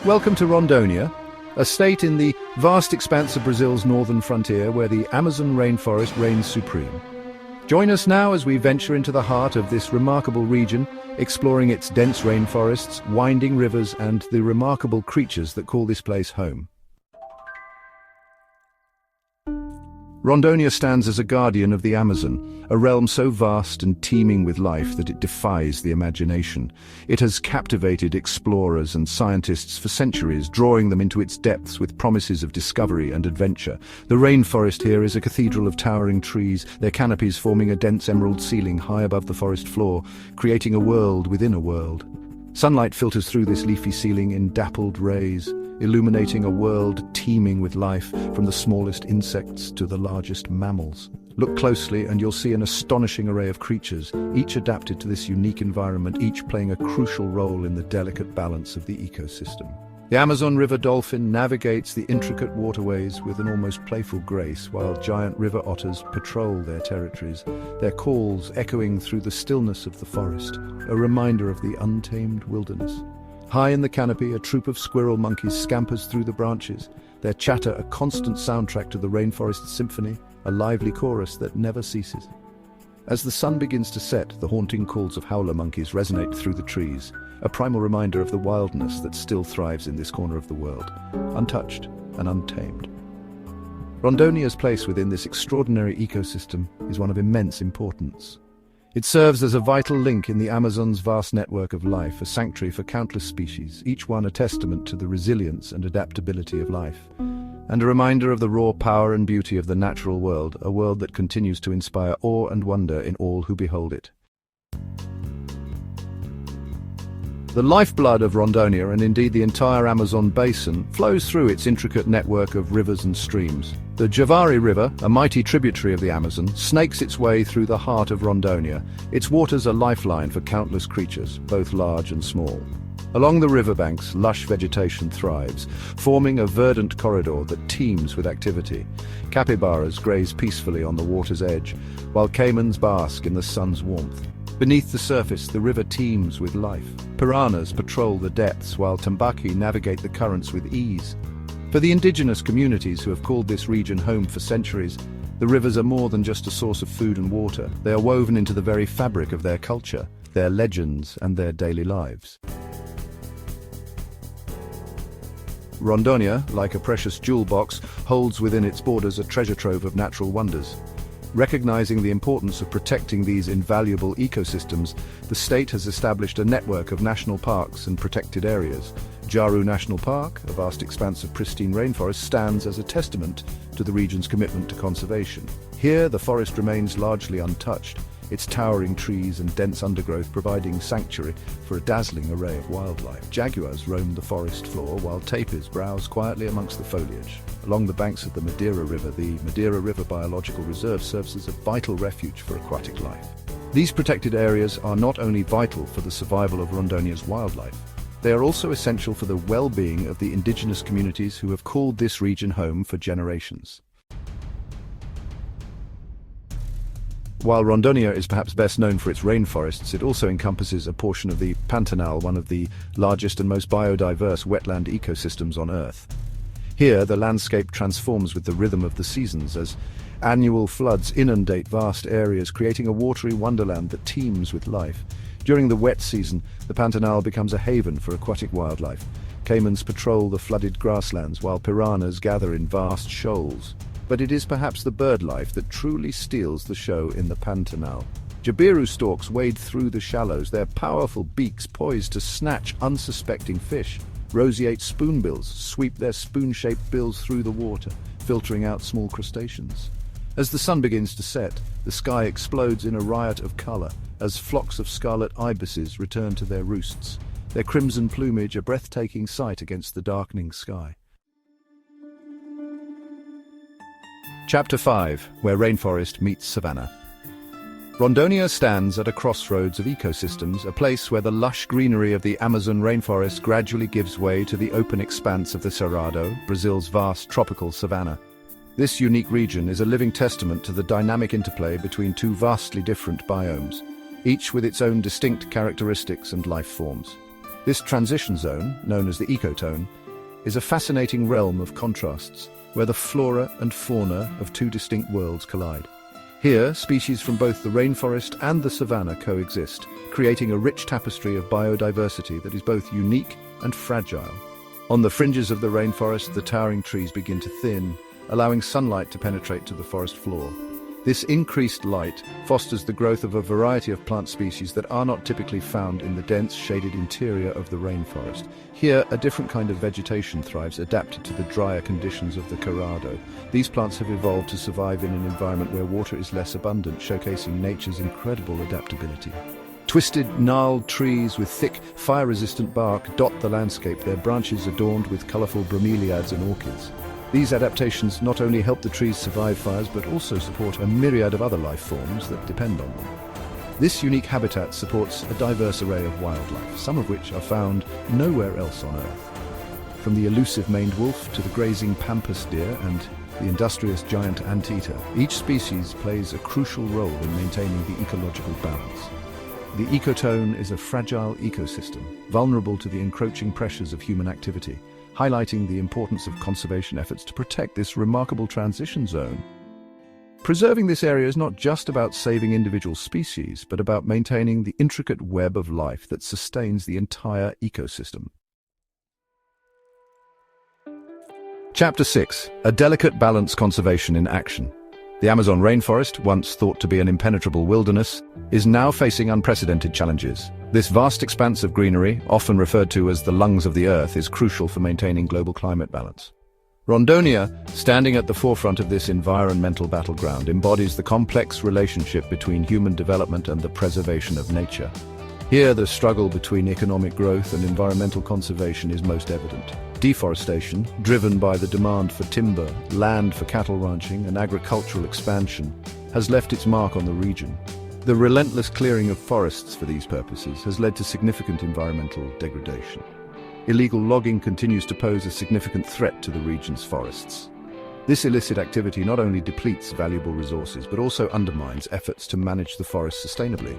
Welcome to Rondônia, a state in the vast expanse of Brazil's northern frontier where the Amazon rainforest reigns supreme. Join us now as we venture into the heart of this remarkable region, exploring its dense rainforests, winding rivers, and the remarkable creatures that call this place home. Rondônia stands as a guardian of the Amazon, a realm so vast and teeming with life that it defies the imagination. It has captivated explorers and scientists for centuries, drawing them into its depths with promises of discovery and adventure. The rainforest here is a cathedral of towering trees, their canopies forming a dense emerald ceiling high above the forest floor, creating a world within a world. Sunlight filters through this leafy ceiling in dappled rays, illuminating a world teeming with life, from the smallest insects to the largest mammals. Look closely and you'll see an astonishing array of creatures, each adapted to this unique environment, each playing a crucial role in the delicate balance of the ecosystem. The Amazon River dolphin navigates the intricate waterways with an almost playful grace, while giant river otters patrol their territories, their calls echoing through the stillness of the forest, a reminder of the untamed wilderness. High in the canopy, a troop of squirrel monkeys scampers through the branches, their chatter a constant soundtrack to the rainforest symphony, a lively chorus that never ceases. As the sun begins to set, the haunting calls of howler monkeys resonate through the trees, a primal reminder of the wildness that still thrives in this corner of the world, untouched and untamed. Rondônia's place within this extraordinary ecosystem is one of immense importance. It serves as a vital link in the Amazon's vast network of life, a sanctuary for countless species, each one a testament to the resilience and adaptability of life, and a reminder of the raw power and beauty of the natural world, a world that continues to inspire awe and wonder in all who behold it. The lifeblood of Rondônia, and indeed the entire Amazon basin, flows through its intricate network of rivers and streams. The Javari River, a mighty tributary of the Amazon, snakes its way through the heart of Rondônia. Its waters are a lifeline for countless creatures, both large and small. Along the riverbanks, lush vegetation thrives, forming a verdant corridor that teems with activity. Capybaras graze peacefully on the water's edge, while caimans bask in the sun's warmth. Beneath the surface, the river teems with life. Piranhas patrol the depths, while tambaqui navigate the currents with ease. For the indigenous communities who have called this region home for centuries, the rivers are more than just a source of food and water. They are woven into the very fabric of their culture, their legends, and their daily lives. Rondônia, like a precious jewel box, holds within its borders a treasure trove of natural wonders. Recognizing the importance of protecting these invaluable ecosystems, the state has established a network of national parks and protected areas. Jaru National Park, a vast expanse of pristine rainforest, stands as a testament to the region's commitment to conservation. Here, the forest remains largely untouched, its towering trees and dense undergrowth providing sanctuary for a dazzling array of wildlife. Jaguars roam the forest floor, while tapirs browse quietly amongst the foliage. Along the banks of the Madeira River, the Madeira River Biological Reserve serves as a vital refuge for aquatic life. These protected areas are not only vital for the survival of Rondônia's wildlife, they are also essential for the well-being of the indigenous communities who have called this region home for generations. While Rondônia is perhaps best known for its rainforests, it also encompasses a portion of the Pantanal, one of the largest and most biodiverse wetland ecosystems on Earth. Here, the landscape transforms with the rhythm of the seasons as annual floods inundate vast areas, creating a watery wonderland that teems with life. During the wet season, the Pantanal becomes a haven for aquatic wildlife. Caimans patrol the flooded grasslands, while piranhas gather in vast shoals. But it is perhaps the bird life that truly steals the show in the Pantanal. Jabiru storks wade through the shallows, their powerful beaks poised to snatch unsuspecting fish. Roseate spoonbills sweep their spoon-shaped bills through the water, filtering out small crustaceans. As the sun begins to set, the sky explodes in a riot of color as flocks of scarlet ibises return to their roosts, their crimson plumage a breathtaking sight against the darkening sky. Chapter 5, where rainforest meets Savannah. Rondônia stands at a crossroads of ecosystems, a place where the lush greenery of the Amazon rainforest gradually gives way to the open expanse of the Cerrado, Brazil's vast tropical savanna. This unique region is a living testament to the dynamic interplay between two vastly different biomes, each with its own distinct characteristics and life forms. This transition zone, known as the ecotone, is a fascinating realm of contrasts where the flora and fauna of two distinct worlds collide. Here, species from both the rainforest and the savanna coexist, creating a rich tapestry of biodiversity that is both unique and fragile. On the fringes of the rainforest, the towering trees begin to thin, allowing sunlight to penetrate to the forest floor. This increased light fosters the growth of a variety of plant species that are not typically found in the dense, shaded interior of the rainforest. Here, a different kind of vegetation thrives, adapted to the drier conditions of the Cerrado. These plants have evolved to survive in an environment where water is less abundant, showcasing nature's incredible adaptability. Twisted, gnarled trees with thick, fire-resistant bark dot the landscape, their branches adorned with colorful bromeliads and orchids. These adaptations not only help the trees survive fires, but also support a myriad of other life forms that depend on them. This unique habitat supports a diverse array of wildlife, some of which are found nowhere else on Earth. From the elusive maned wolf to the grazing pampas deer and the industrious giant anteater, each species plays a crucial role in maintaining the ecological balance. The ecotone is a fragile ecosystem, vulnerable to the encroaching pressures of human activity, highlighting the importance of conservation efforts to protect this remarkable transition zone. Preserving this area is not just about saving individual species, but about maintaining the intricate web of life that sustains the entire ecosystem. Chapter 6. A delicate balance: conservation in action. The Amazon rainforest, once thought to be an impenetrable wilderness, is now facing unprecedented challenges. This vast expanse of greenery, often referred to as the lungs of the earth, is crucial for maintaining global climate balance. Rondônia, standing at the forefront of this environmental battleground, embodies the complex relationship between human development and the preservation of nature. Here, the struggle between economic growth and environmental conservation is most evident. Deforestation, driven by the demand for timber, land for cattle ranching, and agricultural expansion, has left its mark on the region. The relentless clearing of forests for these purposes has led to significant environmental degradation. Illegal logging continues to pose a significant threat to the region's forests. This illicit activity not only depletes valuable resources, but also undermines efforts to manage the forest sustainably.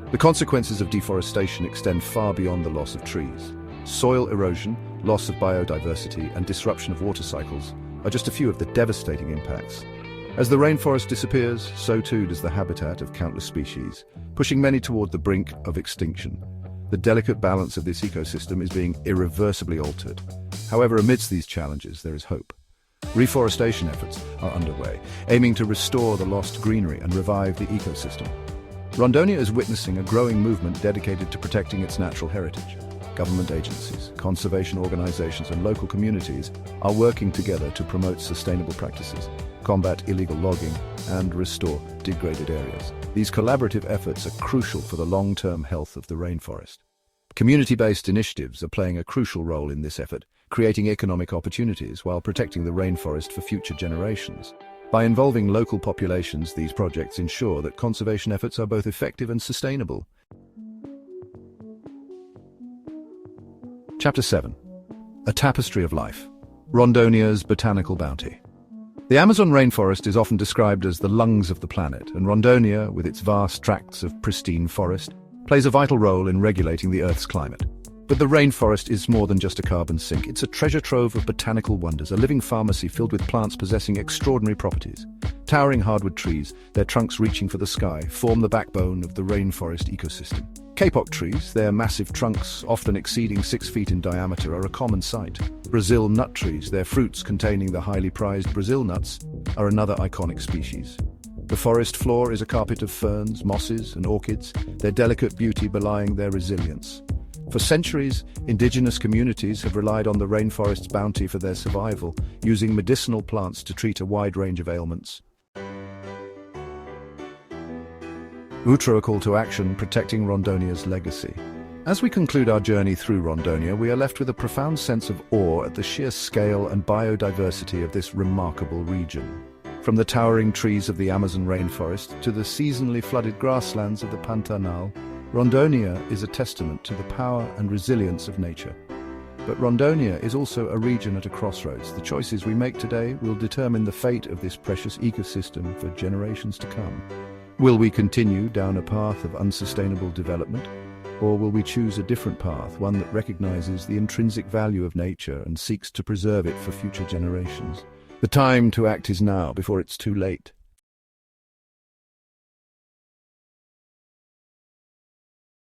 The consequences of deforestation extend far beyond the loss of trees. Soil erosion, loss of biodiversity, and disruption of water cycles are just a few of the devastating impacts. As the rainforest disappears, so too does the habitat of countless species, pushing many toward the brink of extinction. The delicate balance of this ecosystem is being irreversibly altered. However, amidst these challenges, there is hope. Reforestation efforts are underway, aiming to restore the lost greenery and revive the ecosystem. Rondônia is witnessing a growing movement dedicated to protecting its natural heritage. Government agencies, conservation organizations, and local communities are working together to promote sustainable practices, combat illegal logging, and restore degraded areas. These collaborative efforts are crucial for the long-term health of the rainforest. Community-based initiatives are playing a crucial role in this effort, creating economic opportunities while protecting the rainforest for future generations. By involving local populations, these projects ensure that conservation efforts are both effective and sustainable. Chapter 7. A tapestry of life. Rondônia's botanical bounty. The Amazon rainforest is often described as the lungs of the planet, and Rondônia, with its vast tracts of pristine forest, plays a vital role in regulating the Earth's climate. But the rainforest is more than just a carbon sink. It's a treasure trove of botanical wonders, a living pharmacy filled with plants possessing extraordinary properties. Towering hardwood trees, their trunks reaching for the sky, form the backbone of the rainforest ecosystem. Kapok trees, their massive trunks, often exceeding 6 feet in diameter, are a common sight. Brazil nut trees, their fruits containing the highly prized Brazil nuts, are another iconic species. The forest floor is a carpet of ferns, mosses, and orchids, their delicate beauty belying their resilience. For centuries, indigenous communities have relied on the rainforest's bounty for their survival, using medicinal plants to treat a wide range of ailments. A call to action, protecting Rondônia's legacy. As we conclude our journey through Rondônia, we are left with a profound sense of awe at the sheer scale and biodiversity of this remarkable region. From the towering trees of the Amazon rainforest to the seasonally flooded grasslands of the Pantanal, Rondônia is a testament to the power and resilience of nature. But Rondônia is also a region at a crossroads. The choices we make today will determine the fate of this precious ecosystem for generations to come. Will we continue down a path of unsustainable development, Or will we choose a different path, one that recognizes the intrinsic value of nature and seeks to preserve it for future generations? The time to act is now, before it's too late.